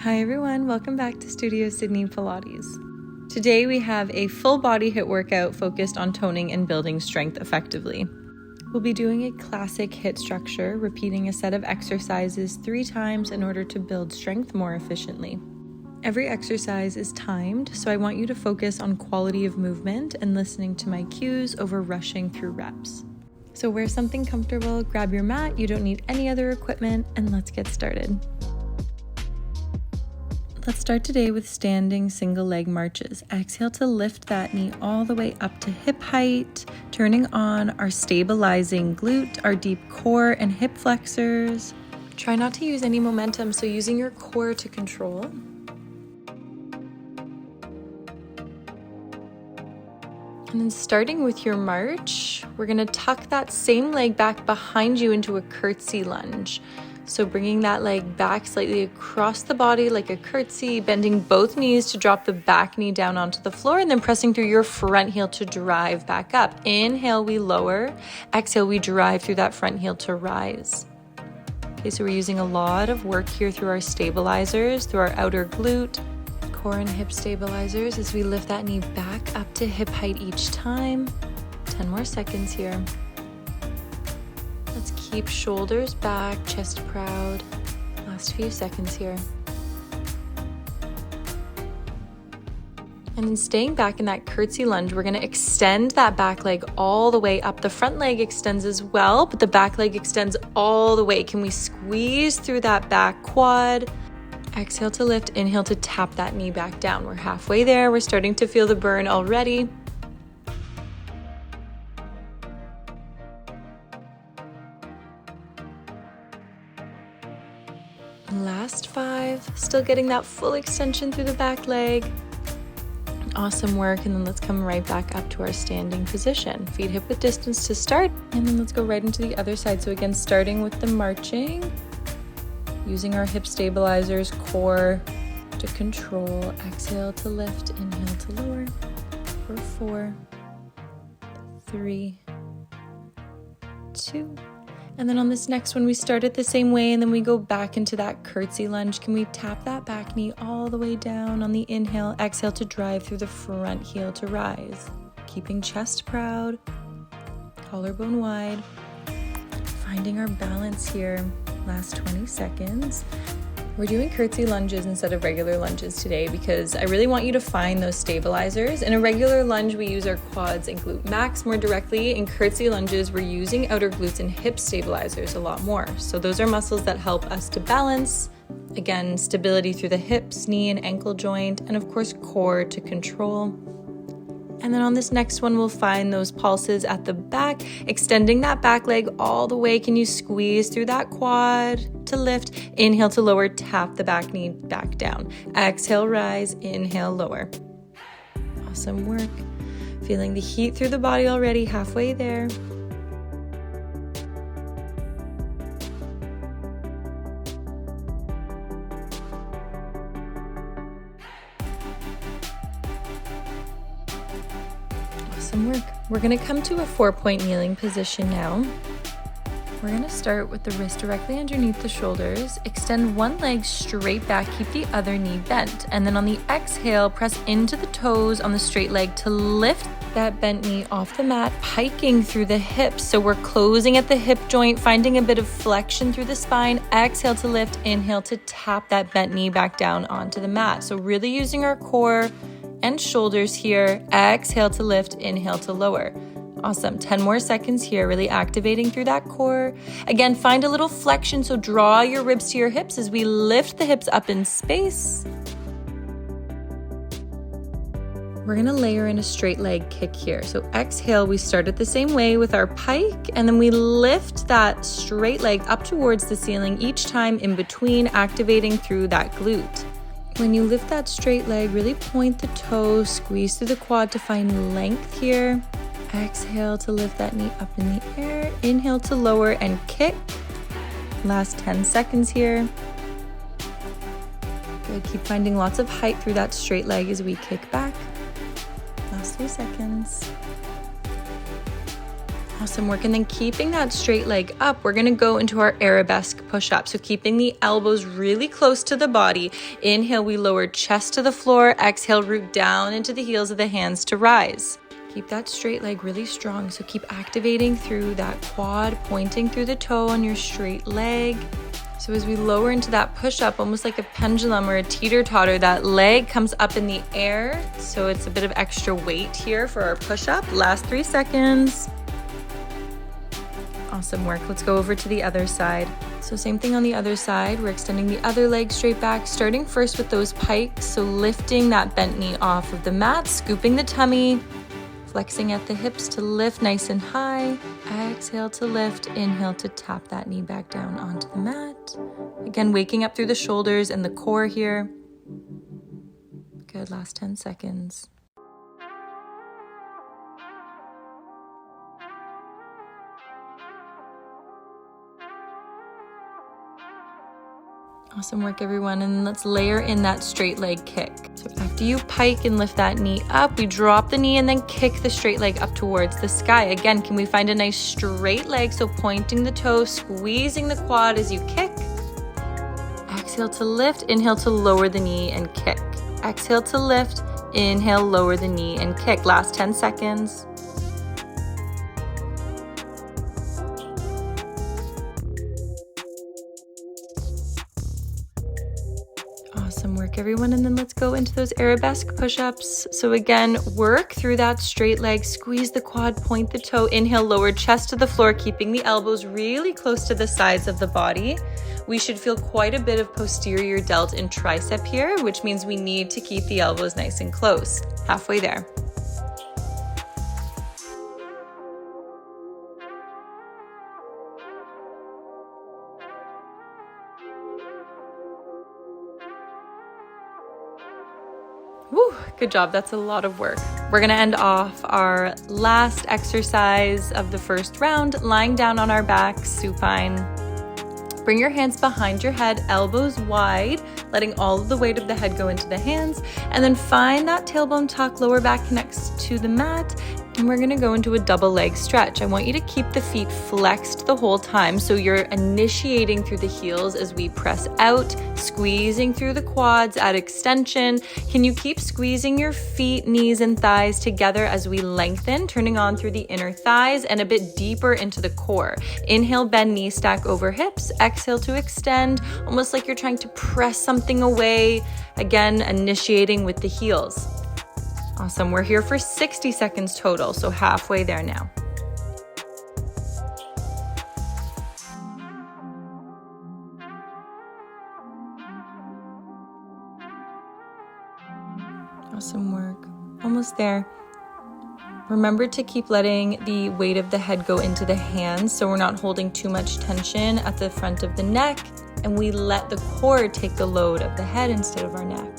Hi everyone, welcome back to Studio Sydney Pilates. Today we have a full body HIIT workout focused on toning and building strength effectively. We'll be doing a classic HIIT structure, repeating a set of exercises 3 times in order to build strength more efficiently. Every exercise is timed, so I want you to focus on quality of movement and listening to my cues over rushing through reps. So wear something comfortable, grab your mat, you don't need any other equipment, and let's get started. Let's start today with standing single leg marches. Exhale to lift that knee all the way up to hip height, turning on our stabilizing glute, our deep core and hip flexors. Try not to use any momentum, so using your core to control. And then starting with your march, we're gonna tuck that same leg back behind you into a curtsy lunge. So bringing that leg back slightly across the body like a curtsy, bending both knees to drop the back knee down onto the floor, and then pressing through your front heel to drive back up. Inhale, we lower. Exhale, we drive through that front heel to rise. Okay, so we're using a lot of work here through our stabilizers, through our outer glute, core and hip stabilizers as we lift that knee back up to hip height each time. 10 more seconds here. Let's keep shoulders back, chest proud. Last few seconds here. And then staying back in that curtsy lunge, we're gonna extend that back leg all the way up. The front leg extends as well, but the back leg extends all the way. Can we squeeze through that back quad? Exhale to lift, inhale to tap that knee back down. We're halfway there. We're starting to feel the burn already. Last 5, still getting that full extension through the back leg. Awesome work, and then let's come right back up to our standing position. Feet hip width distance to start, and then let's go right into the other side. So again, starting with the marching, using our hip stabilizers, core to control. Exhale to lift, inhale to lower for 4, 3, 2. And then on this next one, we start it the same way, and then we go back into that curtsy lunge. Can we tap that back knee all the way down on the inhale? Exhale to drive through the front heel to rise. Keeping chest proud, collarbone wide. Finding our balance here. Last 20 seconds. We're doing curtsy lunges instead of regular lunges today because I really want you to find those stabilizers. In a regular lunge, we use our quads and glute max more directly. In curtsy lunges, we're using outer glutes and hip stabilizers a lot more. So those are muscles that help us to balance. Again, stability through the hips, knee and ankle joint, and of course, core to control. And then on this next one, we'll find those pulses at the back, extending that back leg all the way. Can you squeeze through that quad to lift? Inhale to lower, tap the back knee back down. Exhale, rise, inhale, lower. Awesome work. Feeling the heat through the body already, halfway there. Work. We're going to come to a 4-point kneeling position now. We're going to start with the wrist directly underneath the shoulders. Extend one leg straight back, keep the other knee bent. And then on the exhale, press into the toes on the straight leg to lift that bent knee off the mat, piking through the hips. So we're closing at the hip joint, finding a bit of flexion through the spine. Exhale to lift, inhale to tap that bent knee back down onto the mat. So really using our core and shoulders here. Exhale to lift, inhale to lower. Awesome. 10 more seconds here, really activating through that core. Again, find a little flexion, so draw your ribs to your hips as we lift the hips up in space. We're going to layer in a straight leg kick here. So exhale, we start it the same way with our pike, and then we lift that straight leg up towards the ceiling each time in between, activating through that glute. When you lift that straight leg, really point the toes, squeeze through the quad to find length here. Exhale to lift that knee up in the air. Inhale to lower and kick. Last 10 seconds here. Good, keep finding lots of height through that straight leg as we kick back. Last 3 seconds. Awesome work. And then keeping that straight leg up, we're going to go into our arabesque push-up. So keeping the elbows really close to the body. Inhale, we lower chest to the floor. Exhale, root down into the heels of the hands to rise. Keep that straight leg really strong. So keep activating through that quad, pointing through the toe on your straight leg. So as we lower into that push-up, almost like a pendulum or a teeter-totter, that leg comes up in the air. So it's a bit of extra weight here for our push-up. Last 3 seconds. Awesome work. Let's go over to the other side. So same thing on the other side. We're extending the other leg straight back, starting first with those pikes. So lifting that bent knee off of the mat, scooping the tummy, flexing at the hips to lift nice and high. Exhale to lift. Inhale to tap that knee back down onto the mat. Again, waking up through the shoulders and the core here. Good, last 10 seconds. Awesome work, everyone. And let's layer in that straight leg kick. So after you pike and lift that knee up, we drop the knee and then kick the straight leg up towards the sky. Again, can we find a nice straight leg? So pointing the toe, squeezing the quad as you kick. Exhale to lift, inhale to lower the knee and kick. Exhale to lift, inhale, lower the knee and kick. Last 10 seconds. Awesome work, everyone. And then let's go into those arabesque push-ups. So again, work through that straight leg, squeeze the quad, point the toe, inhale, lower chest to the floor, keeping the elbows really close to the sides of the body. We should feel quite a bit of posterior delt and tricep here, which means we need to keep the elbows nice and close. Halfway there. Woo, good job. That's a lot of work. We're going to end off our last exercise of the first round, lying down on our back, supine. Bring your hands behind your head, elbows wide, letting all of the weight of the head go into the hands, and then find that tailbone tuck, lower back connects to the mat, and we're gonna go into a double leg stretch. I want you to keep the feet flexed the whole time, so you're initiating through the heels as we press out, squeezing through the quads at extension. Can you keep squeezing your feet, knees, and thighs together as we lengthen, turning on through the inner thighs and a bit deeper into the core. Inhale, bend knee stack over hips. Exhale to extend, almost like you're trying to press something away. Again, initiating with the heels. Awesome. We're here for 60 seconds total, so halfway there now. Awesome work. Almost there. Remember to keep letting the weight of the head go into the hands so we're not holding too much tension at the front of the neck, and we let the core take the load of the head instead of our neck.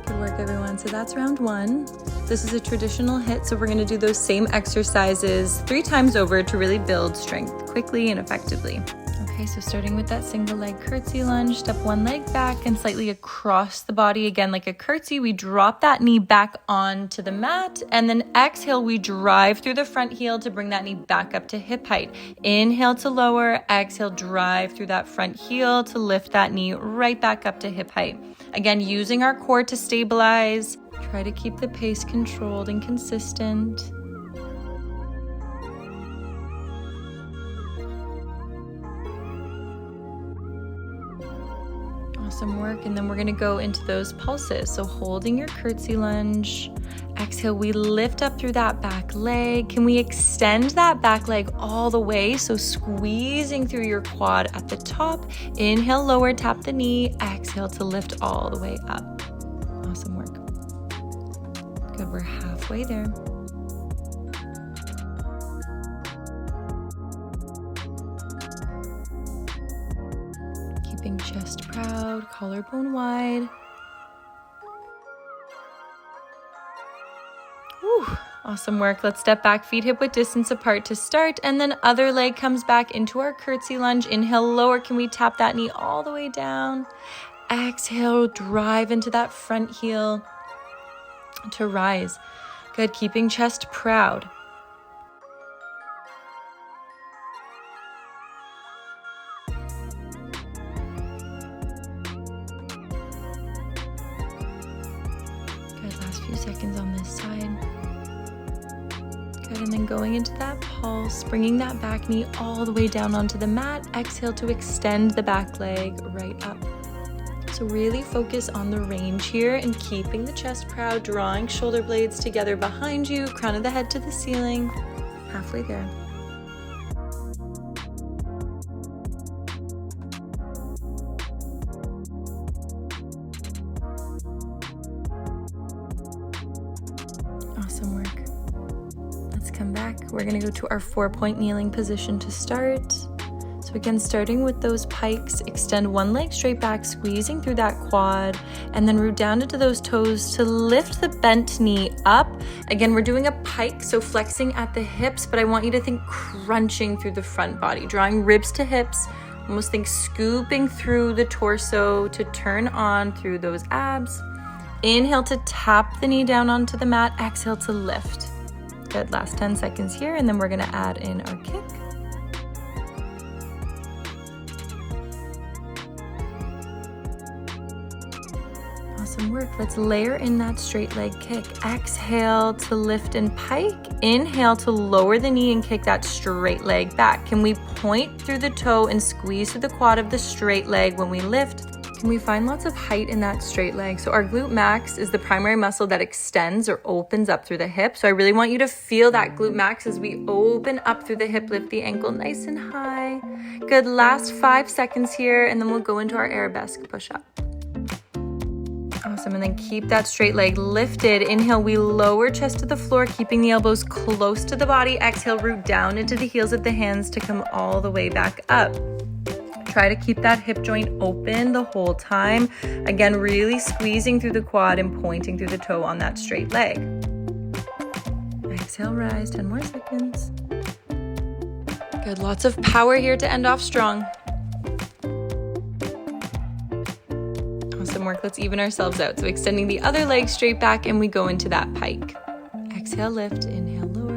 Good work, everyone. So that's round one. This is a traditional HIIT, so we're going to do those same exercises 3 times over to really build strength quickly and effectively. Okay, so starting with that single leg curtsy lunge, step one leg back and slightly across the body. Again, like a curtsy, we drop that knee back onto the mat, and then exhale, we drive through the front heel to bring that knee back up to hip height. Inhale to lower, exhale, drive through that front heel to lift that knee right back up to hip height. Again, using our core to stabilize. Try to keep the pace controlled and consistent. Awesome work. And then we're going to go into those pulses. So holding your curtsy lunge, exhale, we lift up through that back leg. Can we extend that back leg all the way? So squeezing through your quad at the top. Inhale, lower, tap the knee. Exhale to lift all the way up. Awesome work. Good, we're halfway there. Keeping chest proud, collarbone wide. Whew, awesome work. Let's step back, feet hip width distance apart to start, and then other leg comes back into our curtsy lunge. Inhale, lower. Can we tap that knee all the way down? Exhale, drive into that front heel to rise. Good, keeping chest proud. Last few seconds on this side. Good, and then going into that pulse, bringing that back knee all the way down onto the mat. Exhale to extend the back leg right up. So really focus on the range here and keeping the chest proud, drawing shoulder blades together behind you, crown of the head to the ceiling, halfway there. Awesome work. Let's come back. We're going to go to our 4-point kneeling position to start. So again, starting with those pikes, extend one leg straight back, squeezing through that quad, and then root down into those toes to lift the bent knee up. Again, we're doing a pike, so flexing at the hips, but I want you to think crunching through the front body, drawing ribs to hips, almost think scooping through the torso to turn on through those abs. Inhale to tap the knee down onto the mat, exhale to lift. Good, last 10 seconds here, and then we're gonna add in our kick. Awesome work. Let's layer in that straight leg kick. Exhale to lift and pike. Inhale to lower the knee and kick that straight leg back. Can we point through the toe and squeeze through the quad of the straight leg when we lift? Can we find lots of height in that straight leg? So our glute max is the primary muscle that extends or opens up through the hip. So I really want you to feel that glute max as we open up through the hip, lift the ankle nice and high. Good, last 5 seconds here, and then we'll go into our arabesque push-up. Awesome, and then keep that straight leg lifted. Inhale, we lower chest to the floor, keeping the elbows close to the body. Exhale, root down into the heels of the hands to come all the way back up. Try to keep that hip joint open the whole time. Again, really squeezing through the quad and pointing through the toe on that straight leg. Exhale, rise, 10 more seconds. Good, lots of power here to end off strong. Awesome work, let's even ourselves out. So extending the other leg straight back and we go into that pike. Exhale, lift, inhale, lower.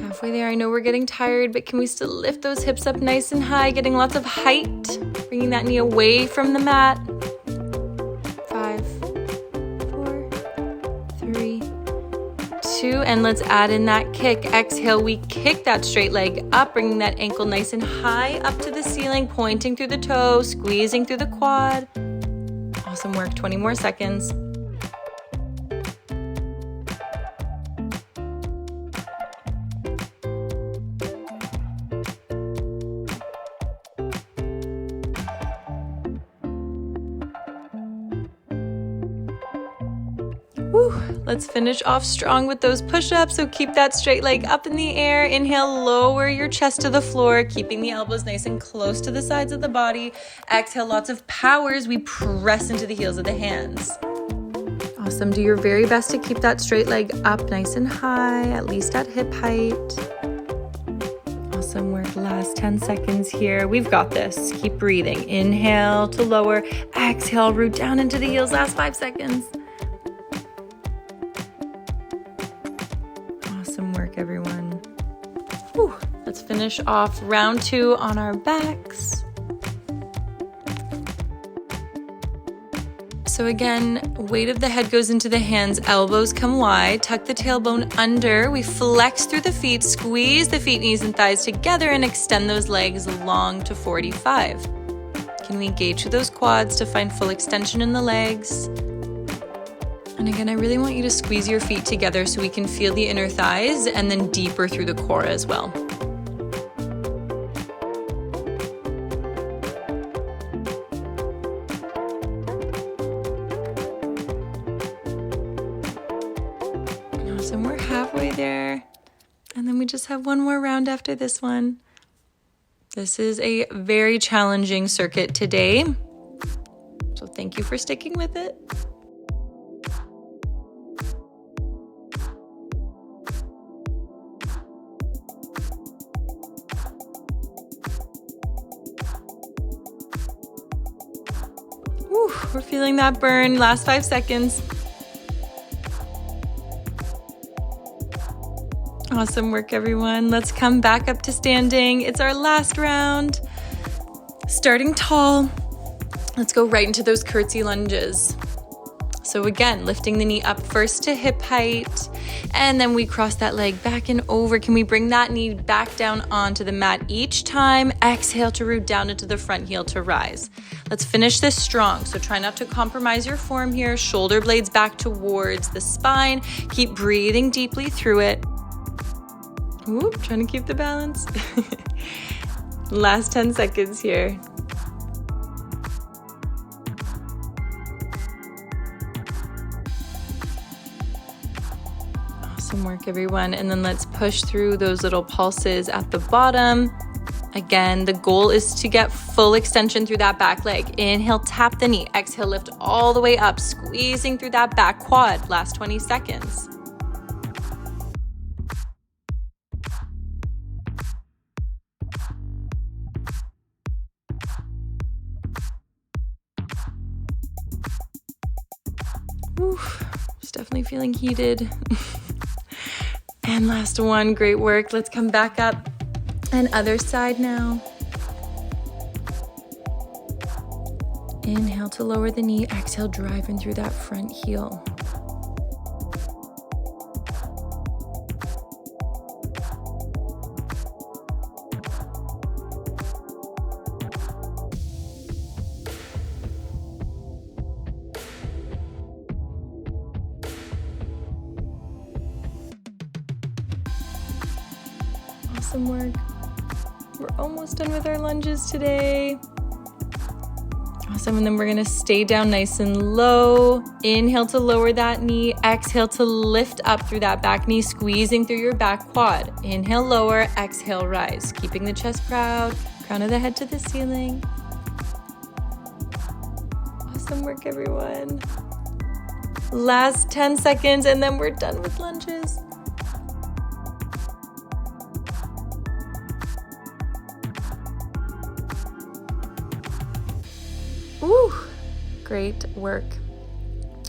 Halfway there, I know we're getting tired, but can we still lift those hips up nice and high, getting lots of height, bringing that knee away from the mat. 5, 4, 3, 2, and let's add in that kick. Exhale, we kick that straight leg up, bringing that ankle nice and high up to the ceiling, pointing through the toe, squeezing through the quad. Awesome work, 20 more seconds. Woo. Let's finish off strong with those push-ups. So keep that straight leg up in the air. Inhale, lower your chest to the floor, keeping the elbows nice and close to the sides of the body. Exhale, lots of power as we press into the heels of the hands. Awesome. Do your very best to keep that straight leg up nice and high, at least at hip height. Awesome work. Last 10 seconds here. We've got this. Keep breathing. Inhale to lower. Exhale, root down into the heels. Last 5 seconds. Awesome work, everyone. Whew. Let's finish off round 2 on our backs. So again, weight of the head goes into the hands, elbows come wide, tuck the tailbone under, we flex through the feet, squeeze the feet, knees, and thighs together and extend those legs long to 45. Can we engage through those quads to find full extension in the legs? And again, I really want you to squeeze your feet together so we can feel the inner thighs and then deeper through the core as well. Awesome, we're halfway there. And then we just have one more round after this one. This is a very challenging circuit today. So thank you for sticking with it. Woo, we're feeling that burn. Last 5 seconds. Awesome work, everyone. Let's come back up to standing. It's our last round. Starting tall. Let's go right into those curtsy lunges. So again, lifting the knee up first to hip height, and then we cross that leg back and over. Can we bring that knee back down onto the mat each time? Exhale to root down into the front heel to rise. Let's finish this strong. So try not to compromise your form here. Shoulder blades back towards the spine. Keep breathing deeply through it. Whoop, trying to keep the balance. Last 10 seconds here. Awesome work, everyone. And then let's push through those little pulses at the bottom. Again, the goal is to get full extension through that back leg. Inhale, tap the knee. Exhale, lift all the way up, squeezing through that back quad. Last 20 seconds. Oof, just definitely feeling heated. And last one, great work. Let's come back up and other side now. Inhale to lower the knee. Exhale, driving through that front heel. Awesome work. We're almost done with our lunges today. Awesome, and then we're gonna stay down nice and low. Inhale to lower that knee. Exhale to lift up through that back knee, squeezing through your back quad. Inhale, lower. Exhale, rise. Keeping the chest proud, crown of the head to the ceiling. Awesome work, everyone. Last 10 seconds, and then we're done with lunges. Woo, great work.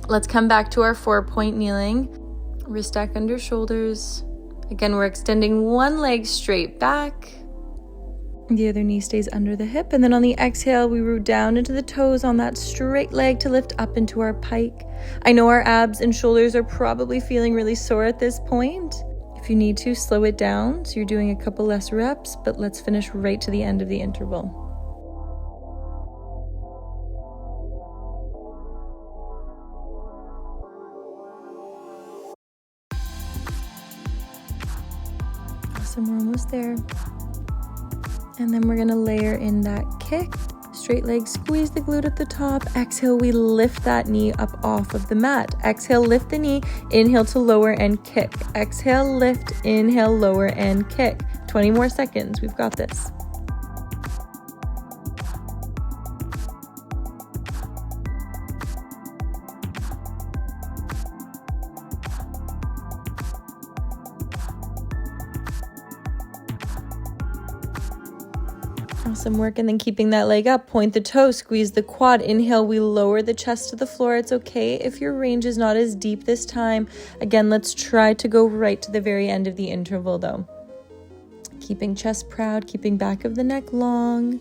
Let's come back to our 4-point kneeling. Wrist stack under shoulders. Again, we're extending one leg straight back. The other knee stays under the hip. And then on the exhale, we root down into the toes on that straight leg to lift up into our pike. I know our abs and shoulders are probably feeling really sore at this point. If you need to, slow it down. So you're doing a couple less reps, but let's finish right to the end of the interval. Awesome, we're almost there. And then we're gonna layer in that kick. Straight leg, squeeze the glute at the top. Exhale, we lift that knee up off of the mat. Exhale, lift the knee. Inhale to lower and kick. Exhale, lift. Inhale, lower and kick. 20 more seconds, we've got this. Awesome work, and then keeping that leg up, point the toe, squeeze the quad. Inhale, we lower the chest to the floor. It's okay if your range is not as deep this time. Again, let's try to go right to the very end of the interval though. Keeping chest proud, keeping back of the neck long.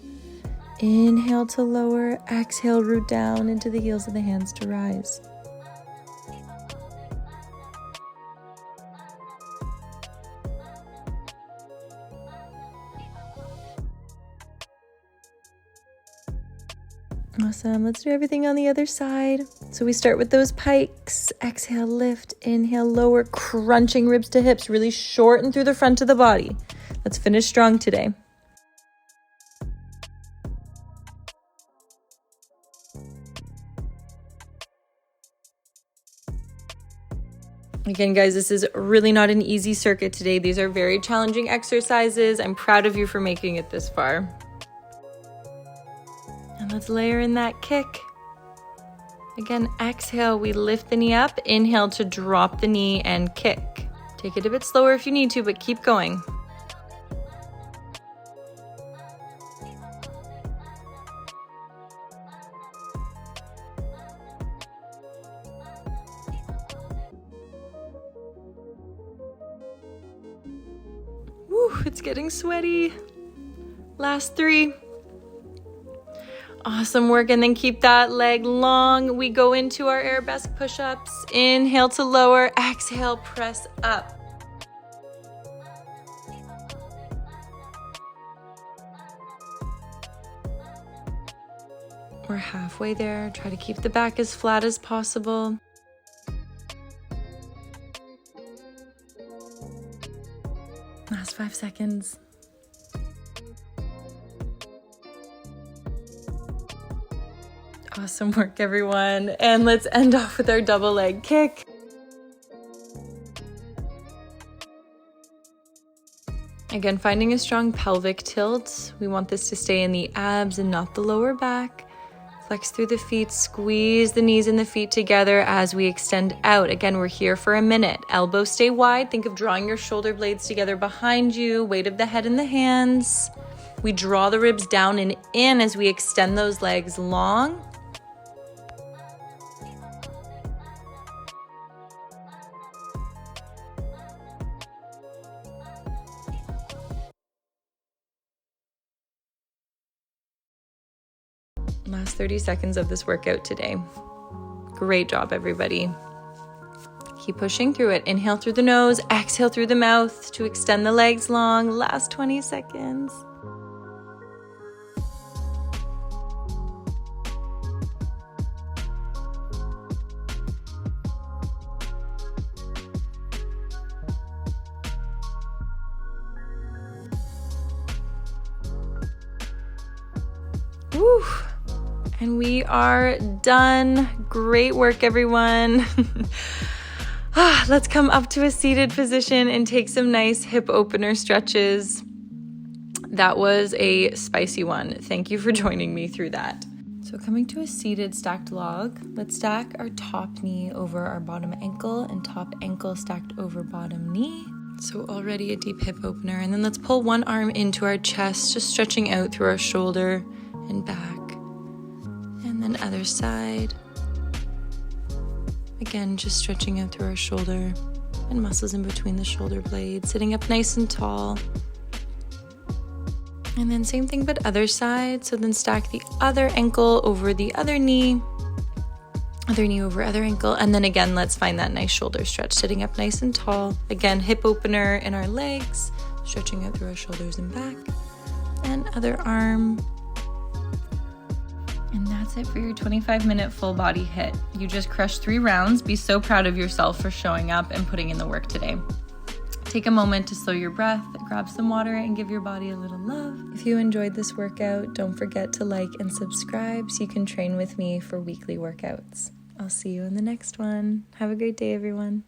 Inhale to lower, exhale, root down into the heels of the hands to rise. Awesome. Let's do everything on the other side. So we start with those pikes. Exhale, lift. Inhale, lower. Crunching ribs to hips. Really shorten through the front of the body. Let's finish strong today. Again, guys, this is really not an easy circuit today. These are very challenging exercises. I'm proud of you for making it this far. And let's layer in that kick. Again, exhale, we lift the knee up. Inhale to drop the knee and kick. Take it a bit slower if you need to, but keep going. Woo, it's getting sweaty. Last 3. Awesome work, and then keep that leg long. We go into our arabesque push-ups. Inhale to lower, exhale, press up. We're halfway there. Try to keep the back as flat as possible. Last 5 seconds. Awesome work, everyone. And let's end off with our double leg kick. Again, finding a strong pelvic tilt. We want this to stay in the abs and not the lower back. Flex through the feet, squeeze the knees and the feet together as we extend out. Again, we're here for a minute. Elbows stay wide. Think of drawing your shoulder blades together behind you. Weight of the head in the hands. We draw the ribs down and in as we extend those legs long. Last 30 seconds of this workout today. Great job, everybody. Keep pushing through it. Inhale through the nose, exhale through the mouth to extend the legs long. Last 20 seconds. Woo! And we are done. Great work, everyone. Let's come up to a seated position and take some nice hip opener stretches. That was a spicy one. Thank you for joining me through that. So coming to a seated stacked log, let's stack our top knee over our bottom ankle and top ankle stacked over bottom knee. So already a deep hip opener. And then let's pull one arm into our chest, just stretching out through our shoulder and back. And then other side. Again, just stretching out through our shoulder and muscles in between the shoulder blades, sitting up nice and tall. And then same thing, but other side. So then stack the other ankle over the other knee over other ankle. And then again, let's find that nice shoulder stretch, sitting up nice and tall. Again, hip opener in our legs, stretching out through our shoulders and back. And other arm. And that's it for your 25-minute full body HIIT. You just crushed 3 rounds. Be so proud of yourself for showing up and putting in the work today. Take a moment to slow your breath, grab some water, and give your body a little love. If you enjoyed this workout, don't forget to like and subscribe so you can train with me for weekly workouts. I'll see you in the next one. Have a great day, everyone.